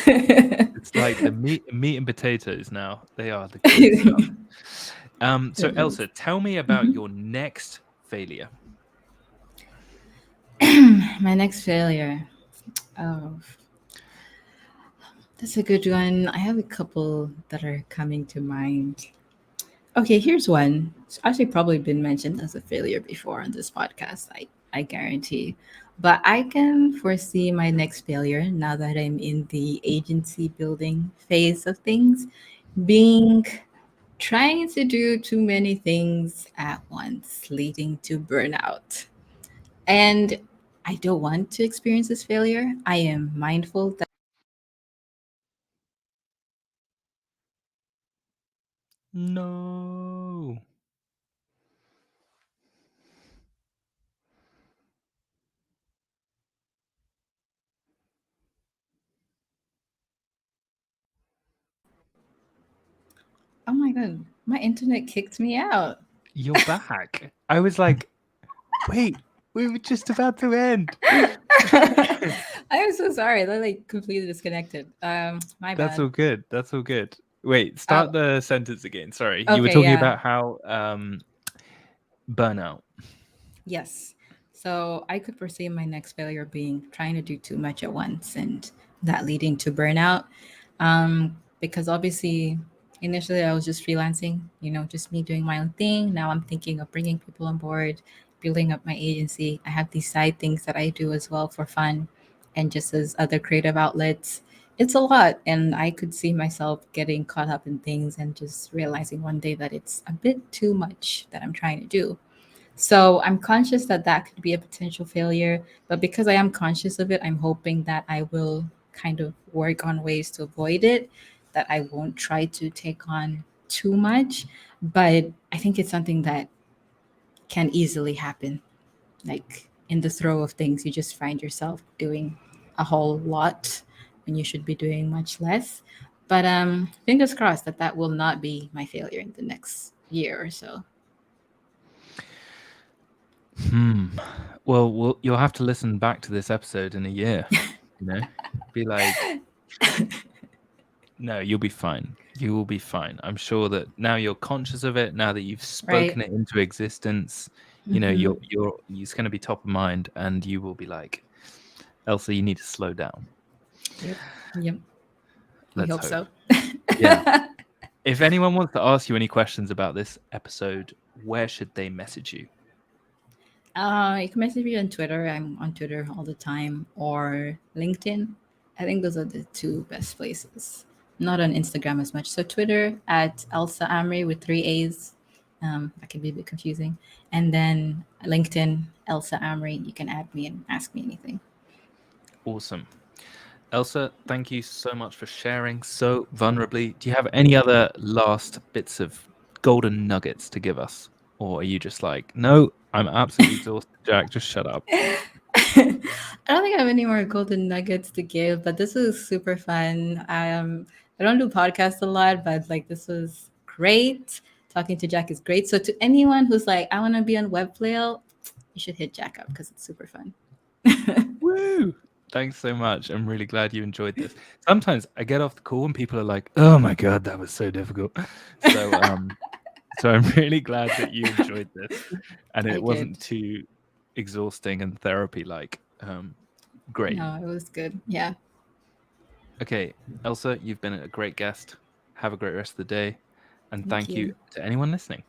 It's like the meat and potatoes now. They are the good stuff. So It is. Elsa, tell me about Mhm. your next failure. My next failure. Oh, that's a good one. I have a couple that are coming to mind. Okay, here's one. It's actually probably been mentioned as a failure before on this podcast, I guarantee. But I can foresee my next failure now that I'm in the agency building phase of things, being trying to do too many things at once, leading to burnout. And I don't want to experience this failure. I am mindful that. No. Oh my God, my internet kicked me out. You're back. I was like, wait, we were just about to end. I'm so sorry. That like completely disconnected. My That's bad. all good. That's all good. Wait, start Oh, the sentence again. Sorry. You were okay, talking yeah. about how burnout. Yes. So I could foresee my next failure being trying to do too much at once and that leading to burnout. Because obviously, initially I was just freelancing, just me doing my own thing. Now I'm thinking of bringing people on board, building up my agency. I have these side things that I do as well for fun and just as other creative outlets. It's a lot. And I could see myself getting caught up in things and just realizing one day that it's a bit too much that I'm trying to do. So I'm conscious that that could be a potential failure. But because I am conscious of it, I'm hoping that I will kind of work on ways to avoid it, that I won't try to take on too much. But I think it's something that can easily happen. Like in the throw of things, you just find yourself doing a whole lot when you should be doing much less. But fingers crossed that that will not be my failure in the next year or so. Hmm. Well, you'll have to listen back to this episode in a year. You know, be like, no, you'll be fine. You will be fine. I'm sure that now you're conscious of it. Now that you've Right. spoken it into existence, you know Mm-hmm. it's going to be top of mind, and you will be like, Elsa, you need to slow down. Yep. Yep. We Let's hope hope. so. Yeah. If anyone wants to ask you any questions about this episode, where should they message you? You can message me on Twitter. I'm on Twitter all the time, or LinkedIn. I think those are the two best places. Not on Instagram as much. So Twitter at Elsa Amri with three A's. That can be a bit confusing. And then LinkedIn, Elsa Amri. You can add me and ask me anything. Awesome. Elsa, thank you so much for sharing so vulnerably. Do you have any other last bits of golden nuggets to give us? Or are you just like, no, I'm absolutely exhausted, Jack, just shut up? I don't think I have any more golden nuggets to give, but this was super fun. I don't do podcasts a lot, but like this was great. Talking to Jack is great. So to anyone who's like, I want to be on Webflail, you should hit Jack up because it's super fun. Woo! Thanks so much. I'm really glad you enjoyed this. Sometimes I get off the call and people are like, "Oh my god, that was so difficult." So, so I'm really glad that you enjoyed this, and I it wasn't did. too exhausting and therapy like. Great. No, it was good. Yeah. Okay, Elsa, you've been a great guest. Have a great rest of the day, and Thank thank you you. to anyone listening.